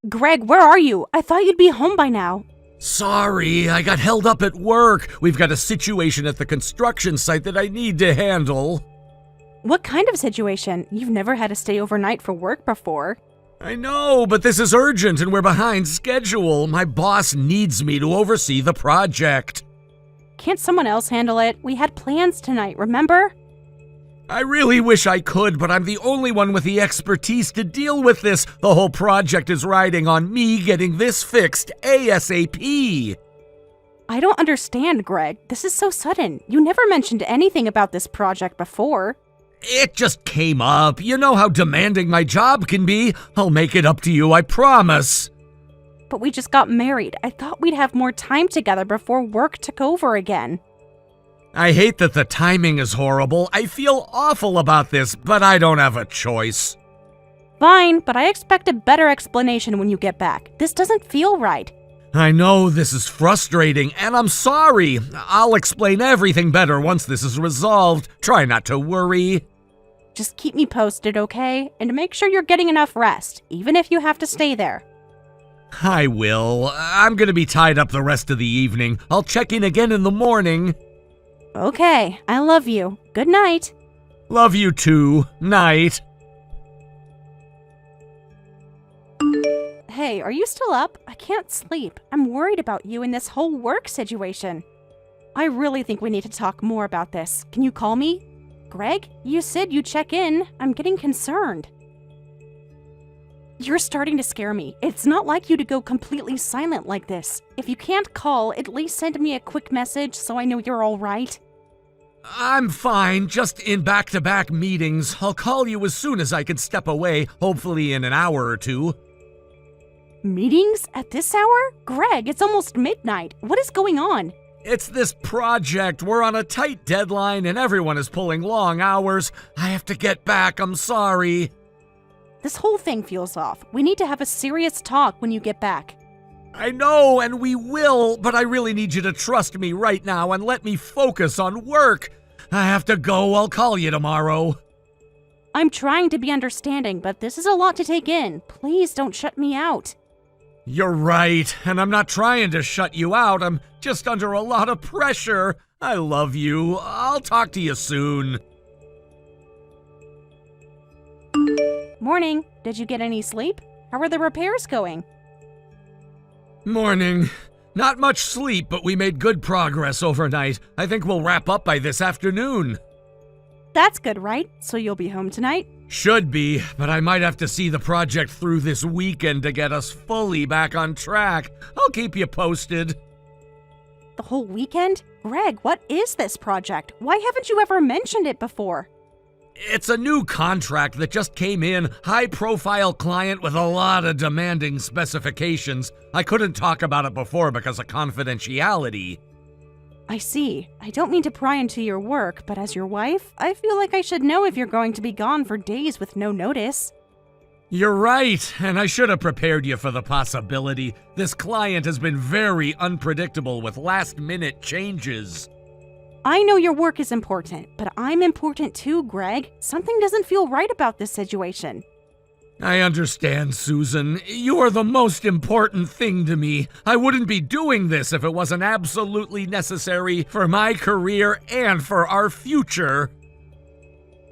Greg, where are you? I thought you'd be home by now. Sorry, I got held up at work. We've got a situation at the construction site that I need to handle. What kind of situation? You've never had to stay overnight for work before. I know, but this is urgent and we're behind schedule. My boss needs me to oversee the project. Can't someone else handle it? We had plans tonight, remember? I really wish I could, but I'm the only one with the expertise to deal with this. The whole project is riding on me getting this fixed ASAP. I don't understand, Greg. This is so sudden. You never mentioned anything about this project before. It just came up. You know how demanding my job can be. I'll make it up to you, I promise. But we just got married. I thought we'd have more time together before work took over again. I hate that the timing is horrible. I feel awful about this, but I don't have a choice. Fine, but I expect a better explanation when you get back. This doesn't feel right. I know this is frustrating, and I'm sorry. I'll explain everything better once this is resolved. Try not to worry. Just keep me posted, okay? And make sure you're getting enough rest, even if you have to stay there. I will. I'm gonna be tied up the rest of the evening. I'll check in again in the morning. Okay, I love you. Good night. Love you too. Night. Hey, are you still up? I can't sleep. I'm worried about you in this whole work situation. I really think we need to talk more about this. Can you call me? Greg, you said you'd check in. I'm getting concerned. You're starting to scare me. It's not like you to go completely silent like this. If you can't call, at least send me a quick message so I know you're all right. I'm fine, just in back-to-back meetings. I'll call you as soon as I can step away, hopefully in an hour or two. Meetings? At this hour? Greg, it's almost midnight. What is going on? It's this project. We're on a tight deadline and everyone is pulling long hours. I have to get back, I'm sorry. This whole thing feels off. We need to have a serious talk when you get back. I know, and we will, but I really need you to trust me right now and let me focus on work. I have to go. I'll call you tomorrow. I'm trying to be understanding, but this is a lot to take in. Please don't shut me out. You're right, and I'm not trying to shut you out. I'm just under a lot of pressure. I love you. I'll talk to you soon. Morning. Did you get any sleep? How are the repairs going? Morning. Not much sleep, but we made good progress overnight. I think we'll wrap up by this afternoon. That's good, right? So you'll be home tonight? Should be, but I might have to see the project through this weekend to get us fully back on track. I'll keep you posted. The whole weekend? Greg, what is this project? Why haven't you ever mentioned it before? It's a new contract that just came in, high-profile client with a lot of demanding specifications. I couldn't talk about it before because of confidentiality. I see. I don't mean to pry into your work, but as your wife, I feel like I should know if you're going to be gone for days with no notice. You're right, and I should have prepared you for the possibility. This client has been very unpredictable with last-minute changes. I know your work is important, but I'm important too, Greg. Something doesn't feel right about this situation. I understand, Susan. You are the most important thing to me. I wouldn't be doing this if it wasn't absolutely necessary for my career and for our future.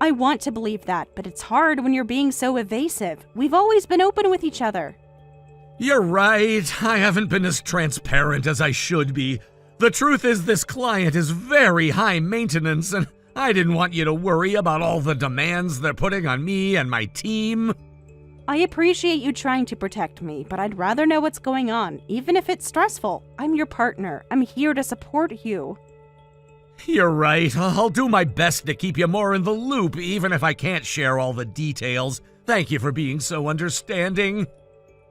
I want to believe that, but it's hard when you're being so evasive. We've always been open with each other. You're right. I haven't been as transparent as I should be. The truth is this client is very high maintenance, and I didn't want you to worry about all the demands they're putting on me and my team. I appreciate you trying to protect me, but I'd rather know what's going on, even if it's stressful. I'm your partner. I'm here to support you. You're right. I'll do my best to keep you more in the loop, even if I can't share all the details. Thank you for being so understanding.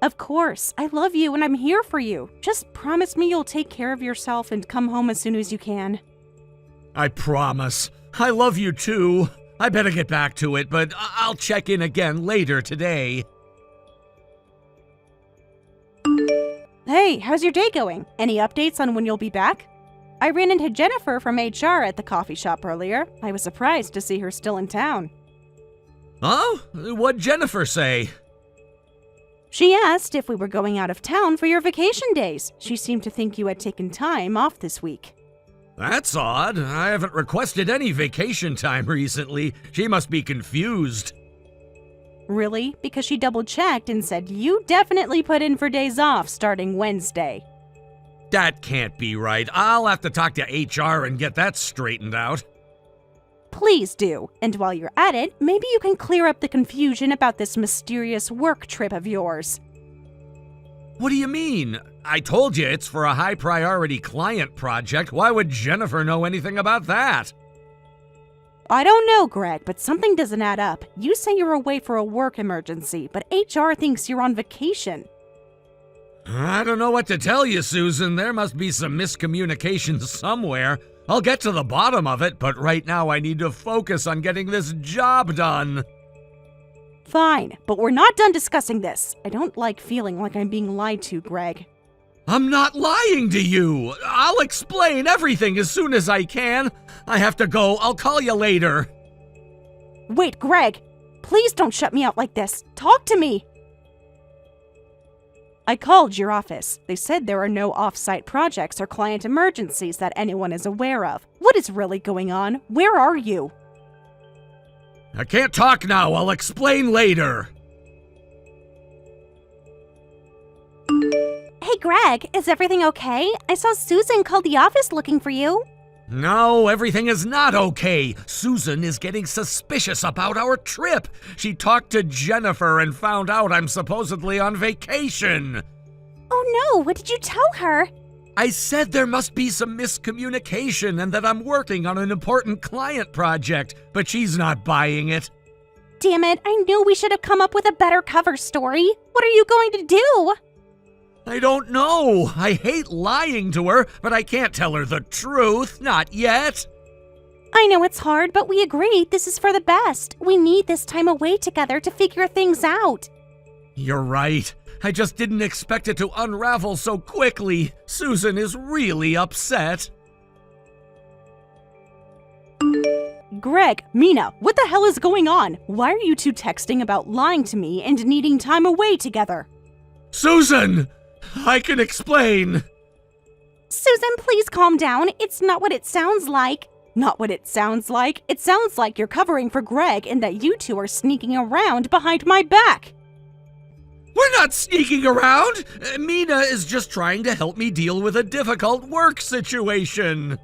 Of course. I love you and I'm here for you. Just promise me you'll take care of yourself and come home as soon as you can. I promise. I love you too. I better get back to it, but I'll check in again later today. Hey, how's your day going? Any updates on when you'll be back? I ran into Jennifer from HR at the coffee shop earlier. I was surprised to see her still in town. Oh? What'd Jennifer say? She asked if we were going out of town for your vacation days. She seemed to think you had taken time off this week. That's odd. I haven't requested any vacation time recently. She must be confused. Really? Because she double-checked and said you definitely put in for days off starting Wednesday. That can't be right. I'll have to talk to HR and get that straightened out. Please do. And while you're at it, maybe you can clear up the confusion about this mysterious work trip of yours. What do you mean? I told you it's for a high-priority client project. Why would Jennifer know anything about that? I don't know, Greg, but something doesn't add up. You say you're away for a work emergency, but HR thinks you're on vacation. I don't know what to tell you, Susan. There must be some miscommunication somewhere. I'll get to the bottom of it, but right now I need to focus on getting this job done. Fine, but we're not done discussing this. I don't like feeling like I'm being lied to, Greg. I'm not lying to you. I'll explain everything as soon as I can. I have to go. I'll call you later. Wait, Greg! Please don't shut me out like this. Talk to me! I called your office. They said there are no off-site projects or client emergencies that anyone is aware of. What is really going on? Where are you? I can't talk now. I'll explain later. Hey, Greg, is everything okay? I saw Susan call the office looking for you. No, everything is not okay. Susan is getting suspicious about our trip. She talked to Jennifer and found out I'm supposedly on vacation. Oh no, what did you tell her? I said there must be some miscommunication and that I'm working on an important client project, but she's not buying it. Damn it, I knew we should have come up with a better cover story. What are you going to do? I don't know. I hate lying to her, but I can't tell her the truth. Not yet. I know it's hard, but we agreed this is for the best. We need this time away together to figure things out. You're right. I just didn't expect it to unravel so quickly. Susan is really upset. Greg, Mina, what the hell is going on? Why are you two texting about lying to me and needing time away together? Susan! I can explain. Susan, please calm down. It's not what it sounds like. Not what it sounds like. It sounds like you're covering for Greg and that you two are sneaking around behind my back. We're not sneaking around. Mina is just trying to help me deal with a difficult work situation.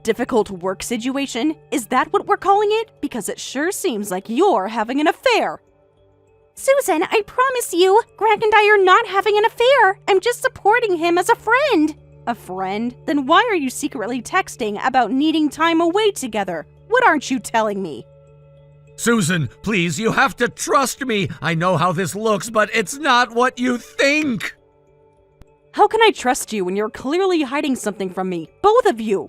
Difficult work situation? Is that what we're calling it? Because it sure seems like you're having an affair. Susan, I promise you, Greg and I are not having an affair. I'm just supporting him as a friend. A friend? Then why are you secretly texting about needing time away together? What aren't you telling me? Susan, please, you have to trust me. I know how this looks, but it's not what you think. How can I trust you when you're clearly hiding something from me? Both of you!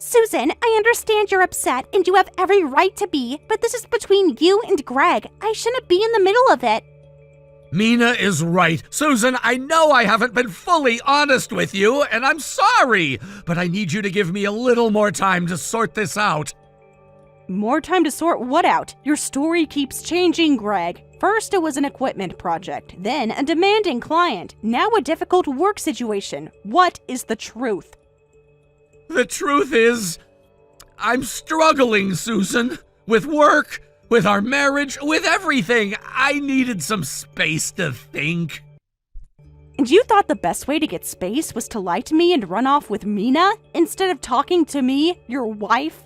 Susan, I understand you're upset and you have every right to be, but this is between you and Greg. I shouldn't be in the middle of it. Mina is right. Susan, I know I haven't been fully honest with you, and I'm sorry, but I need you to give me a little more time to sort this out. More time to sort what out? Your story keeps changing, Greg. First it was an equipment project, then a demanding client, now a difficult work situation. What is the truth? The truth is, I'm struggling, Susan. With work, with our marriage, with everything. I needed some space to think. And you thought the best way to get space was to lie to me and run off with Mina instead of talking to me, your wife?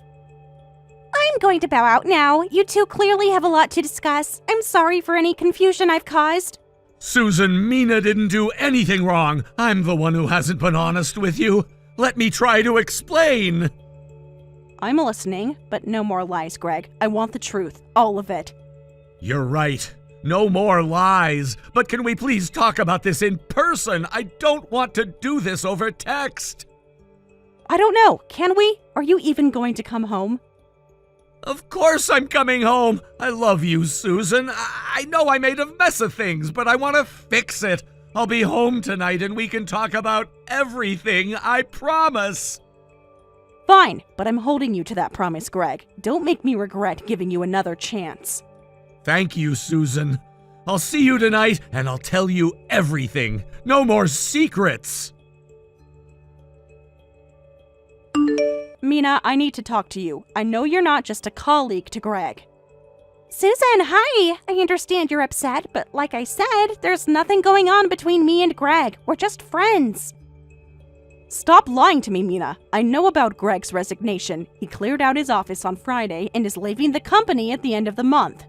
I'm going to bow out now. You two clearly have a lot to discuss. I'm sorry for any confusion I've caused. Susan, Mina didn't do anything wrong. I'm the one who hasn't been honest with you. Let me try to explain. I'm listening, but no more lies, Greg. I want the truth. All of it. You're right. No more lies. But can we please talk about this in person? I don't want to do this over text. I don't know. Can we? Are you even going to come home? Of course I'm coming home. I love you, Susan. I know I made a mess of things, but I want to fix it. I'll be home tonight and we can talk about everything, I promise. Fine, but I'm holding you to that promise, Greg. Don't make me regret giving you another chance. Thank you, Susan. I'll see you tonight, and I'll tell you everything. No more secrets! Mina, I need to talk to you. I know you're not just a colleague to Greg. Susan, hi! I understand you're upset, but like I said, there's nothing going on between me and Greg. We're just friends. Stop lying to me, Mina. I know about Greg's resignation. He cleared out his office on Friday and is leaving the company at the end of the month.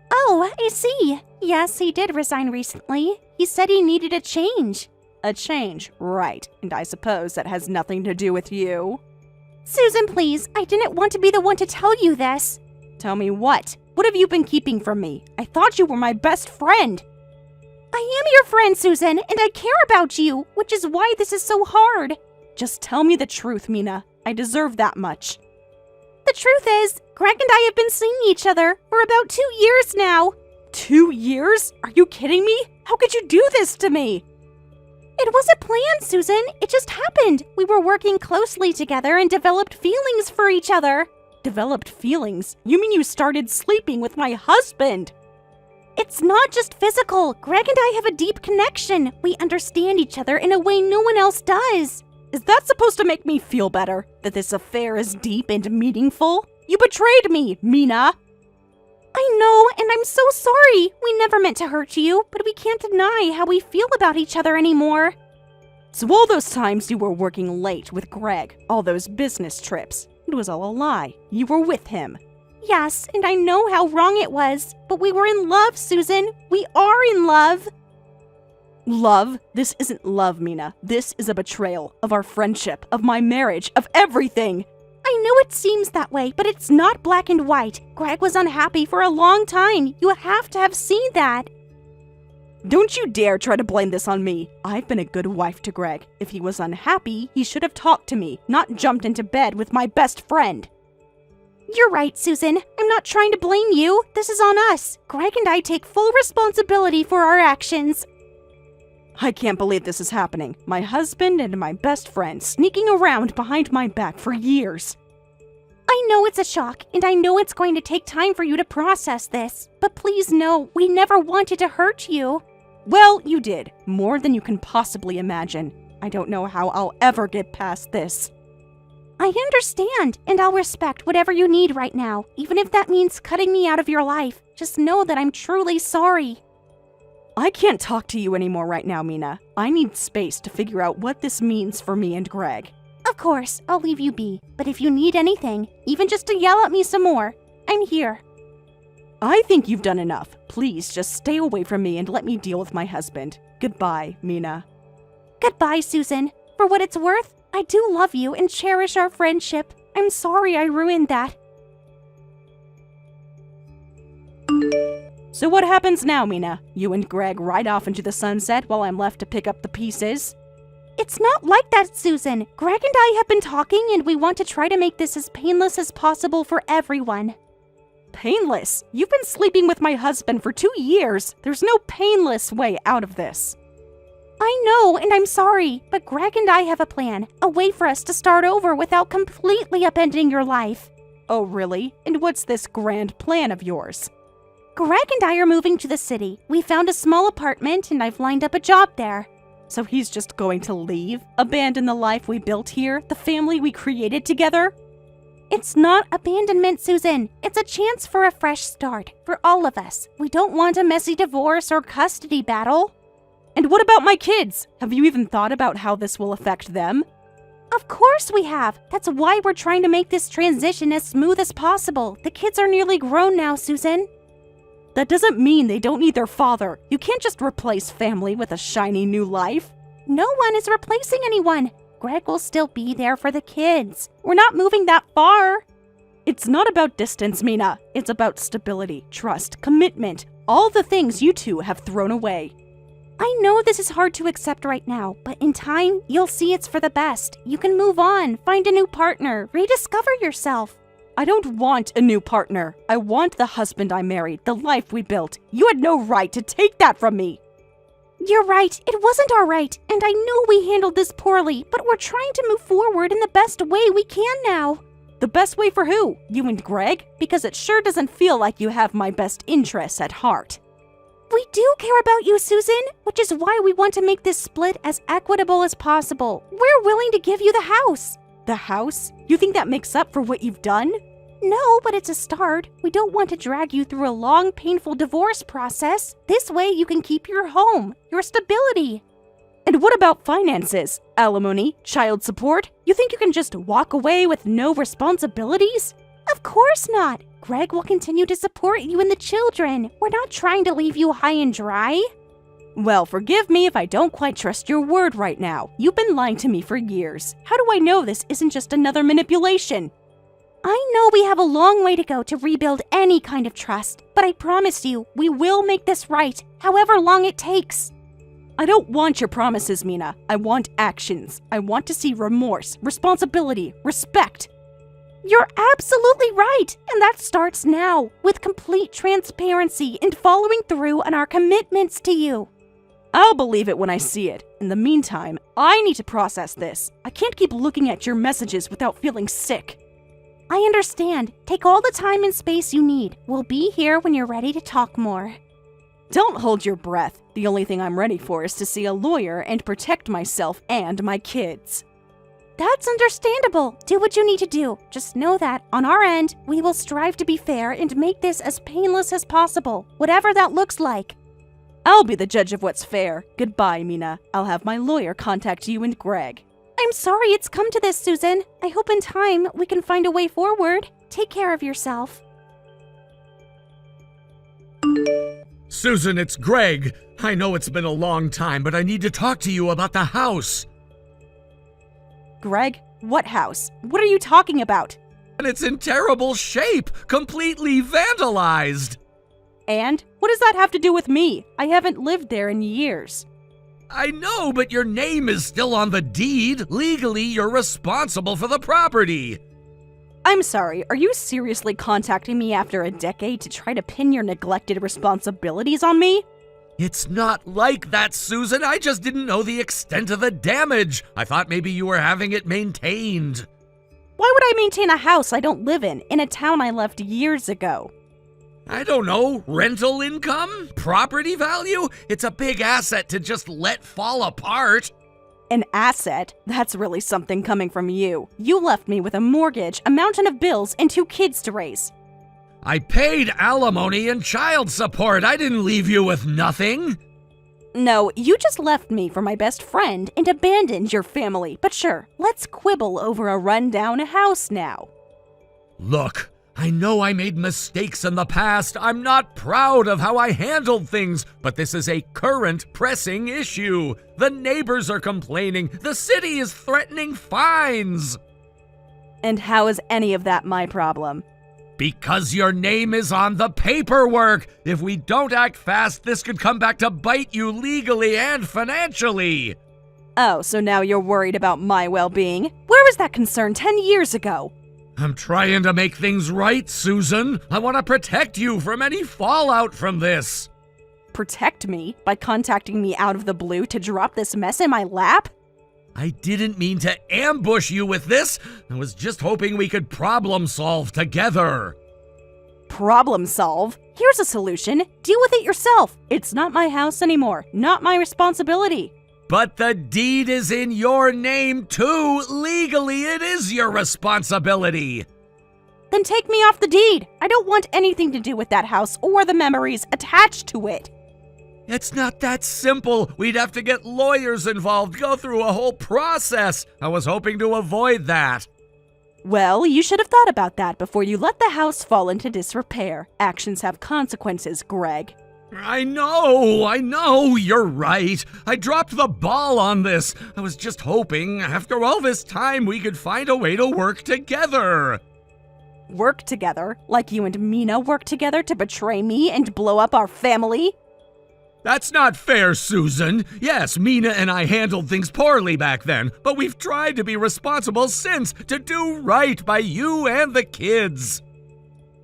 Oh, I see. Yes, he did resign recently. He said he needed a change. A change, right. And I suppose that has nothing to do with you. Susan, please. I didn't want to be the one to tell you this. Tell me what? What have you been keeping from me? I thought you were my best friend. I am your friend, Susan, and I care about you, which is why this is so hard. Just tell me the truth, Mina. I deserve that much. The truth is, Greg and I have been seeing each other for about 2 years now. 2 years? Are you kidding me? How could you do this to me? It wasn't planned, Susan. It just happened. We were working closely together and developed feelings for each other. Developed feelings? You mean you started sleeping with my husband? It's not just physical. Greg and I have a deep connection. We understand each other in a way no one else does. Is that supposed to make me feel better? That this affair is deep and meaningful? You betrayed me, Mina. I know, and I'm so sorry. We never meant to hurt you, but we can't deny how we feel about each other anymore. So all those times you were working late with Greg, all those business trips, it was all a lie. You were with him. Yes, and I know how wrong it was, but we were in love, Susan. We are in love. Love? This isn't love, Mina. This is a betrayal of our friendship, of my marriage, of everything. I know it seems that way, but it's not black and white. Greg was unhappy for a long time. You have to have seen that. Don't you dare try to blame this on me. I've been a good wife to Greg. If he was unhappy, he should have talked to me, not jumped into bed with my best friend. You're right, Susan. I'm not trying to blame you. This is on us. Greg and I take full responsibility for our actions. I can't believe this is happening. My husband and my best friend sneaking around behind my back for years. I know it's a shock, and I know it's going to take time for you to process this. But please know, we never wanted to hurt you. Well, you did. More than you can possibly imagine. I don't know how I'll ever get past this. I understand, and I'll respect whatever you need right now, even if that means cutting me out of your life. Just know that I'm truly sorry. I can't talk to you anymore right now, Mina. I need space to figure out what this means for me and Greg. Of course, I'll leave you be, but if you need anything, even just to yell at me some more, I'm here. I think you've done enough. Please just stay away from me and let me deal with my husband. Goodbye, Mina. Goodbye, Susan. For what it's worth, I do love you and cherish our friendship. I'm sorry I ruined that. So what happens now, Mina? You and Greg ride off into the sunset while I'm left to pick up the pieces? It's not like that, Susan. Greg and I have been talking and we want to try to make this as painless as possible for everyone. Painless? You've been sleeping with my husband for 2 years. There's no painless way out of this. I know, and I'm sorry, but Greg and I have a plan, a way for us to start over without completely upending your life. Oh, really? And what's this grand plan of yours? Greg and I are moving to the city. We found a small apartment, and I've lined up a job there. So he's just going to leave? Abandon the life we built here? The family we created together? It's not abandonment, Susan. It's a chance for a fresh start, for all of us. We don't want a messy divorce or custody battle. And what about my kids? Have you even thought about how this will affect them? Of course we have. That's why we're trying to make this transition as smooth as possible. The kids are nearly grown now, Susan. That doesn't mean they don't need their father. You can't just replace family with a shiny new life. No one is replacing anyone. Greg will still be there for the kids. We're not moving that far. It's not about distance, Mina. It's about stability, trust, commitment, all the things you two have thrown away. I know this is hard to accept right now, but in time, you'll see it's for the best. You can move on, find a new partner, rediscover yourself. I don't want a new partner. I want the husband I married, the life we built. You had no right to take that from me. You're right. It wasn't our right, and I know we handled this poorly, but we're trying to move forward in the best way we can now. The best way for who? You and Greg? Because it sure doesn't feel like you have my best interests at heart. We do care about you, Susan, which is why we want to make this split as equitable as possible. We're willing to give you the house. The house? You think that makes up for what you've done? No, but it's a start. We don't want to drag you through a long, painful divorce process. This way you can keep your home, your stability. And what about finances? Alimony? Child support? You think you can just walk away with no responsibilities? Of course not. Greg will continue to support you and the children. We're not trying to leave you high and dry. Well, forgive me if I don't quite trust your word right now. You've been lying to me for years. How do I know this isn't just another manipulation? I know we have a long way to go to rebuild any kind of trust, but I promise you, we will make this right, however long it takes. I don't want your promises, Mina. I want actions. I want to see remorse, responsibility, respect. You're absolutely right, and that starts now, with complete transparency and following through on our commitments to you. I'll believe it when I see it. In the meantime, I need to process this. I can't keep looking at your messages without feeling sick. I understand. Take all the time and space you need. We'll be here when you're ready to talk more. Don't hold your breath. The only thing I'm ready for is to see a lawyer and protect myself and my kids. That's understandable. Do what you need to do. Just know that, on our end, we will strive to be fair and make this as painless as possible, whatever that looks like. I'll be the judge of what's fair. Goodbye, Mina. I'll have my lawyer contact you and Greg. I'm sorry it's come to this, Susan. I hope in time we can find a way forward. Take care of yourself. Susan, it's Greg. I know it's been a long time, but I need to talk to you about the house. Greg, what house? What are you talking about? And it's in terrible shape, completely vandalized. And what does that have to do with me? I haven't lived there in years. I know, but your name is still on the deed. Legally, you're responsible for the property. I'm sorry, are you seriously contacting me after a decade to try to pin your neglected responsibilities on me? It's not like that, Susan. I just didn't know the extent of the damage. I thought maybe you were having it maintained. Why would I maintain a house I don't live in a town I left years ago? I don't know, rental income? Property value? It's a big asset to just let fall apart. An asset? That's really something coming from you. You left me with a mortgage, a mountain of bills, and 2 kids to raise. I paid alimony and child support. I didn't leave you with nothing. No, you just left me for my best friend and abandoned your family. But sure, let's quibble over a rundown house now. Look, I know I made mistakes in the past. I'm not proud of how I handled things, but this is a current pressing issue. The neighbors are complaining. The city is threatening fines. And how is any of that my problem? Because your name is on the paperwork. If we don't act fast, this could come back to bite you legally and financially. Oh, so now you're worried about my well-being? Where was that concern 10 years ago? I'm trying to make things right, Susan. I want to protect you from any fallout from this. Protect me? By contacting me out of the blue to drop this mess in my lap? I didn't mean to ambush you with this. I was just hoping we could problem solve together. Problem solve? Here's a solution. Deal with it yourself. It's not my house anymore. Not my responsibility. But the deed is in your name too. Legally, it is your responsibility. Then take me off the deed. I don't want anything to do with that house or the memories attached to it. It's not that simple. We'd have to get lawyers involved, go through a whole process. I was hoping to avoid that. Well, you should have thought about that before you let the house fall into disrepair. Actions have consequences, Greg. I know, you're right. I dropped the ball on this. I was just hoping, after all this time, we could find a way to work together. Work together? Like you and Mina work together to betray me and blow up our family? That's not fair, Susan. Yes, Mina and I handled things poorly back then, but we've tried to be responsible since, to do right by you and the kids.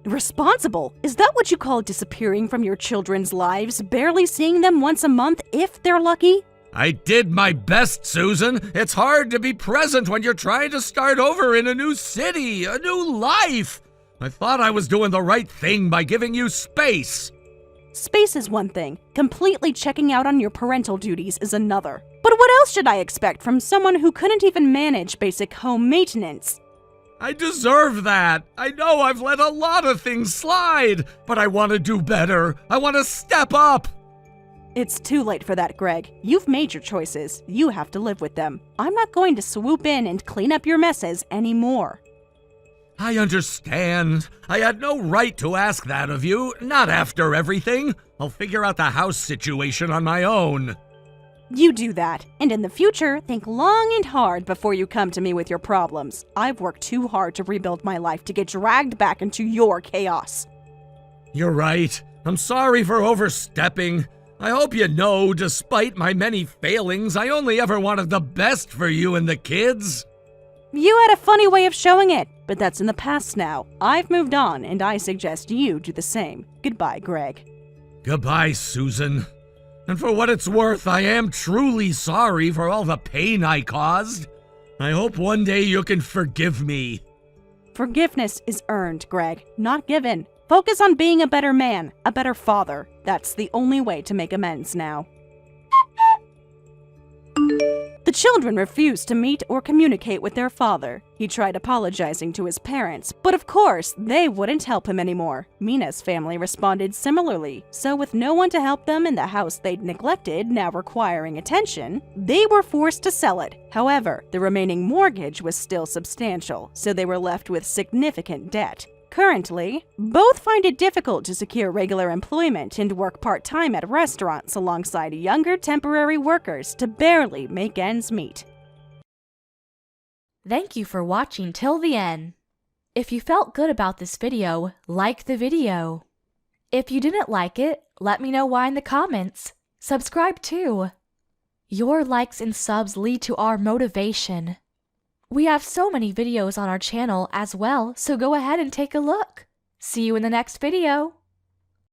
Responsible? Is that what you call disappearing from your children's lives, barely seeing them once a month if they're lucky? I did my best, Susan. It's hard to be present when you're trying to start over in a new city, a new life. I thought I was doing the right thing by giving you space. Space is one thing, completely checking out on your parental duties is another. But what else should I expect from someone who couldn't even manage basic home maintenance? I deserve that. I know I've let a lot of things slide, but I want to do better. I want to step up. It's too late for that, Greg. You've made your choices. You have to live with them. I'm not going to swoop in and clean up your messes anymore. I understand. I had no right to ask that of you, not after everything. I'll figure out the house situation on my own. You do that, and in the future, think long and hard before you come to me with your problems. I've worked too hard to rebuild my life to get dragged back into your chaos. You're right. I'm sorry for overstepping. I hope you know, despite my many failings, I only ever wanted the best for you and the kids. You had a funny way of showing it, but that's in the past now. I've moved on, and I suggest you do the same. Goodbye, Greg. Goodbye, Susan. And for what it's worth, I am truly sorry for all the pain I caused. I hope one day you can forgive me. Forgiveness is earned, Greg, not given. Focus on being a better man, a better father. That's the only way to make amends now. The children refused to meet or communicate with their father. He tried apologizing to his parents, but of course, they wouldn't help him anymore. Mina's family responded similarly, so with no one to help them and the house they'd neglected now requiring attention, they were forced to sell it. However, the remaining mortgage was still substantial, so they were left with significant debt. Currently, both find it difficult to secure regular employment and work part-time at restaurants alongside younger temporary workers to barely make ends meet. Thank you for watching till the end. If you felt good about this video, like the video. If you didn't like it, let me know why in the comments. Subscribe too. Your likes and subs lead to our motivation. We have so many videos on our channel as well, so go ahead and take a look. See you in the next video.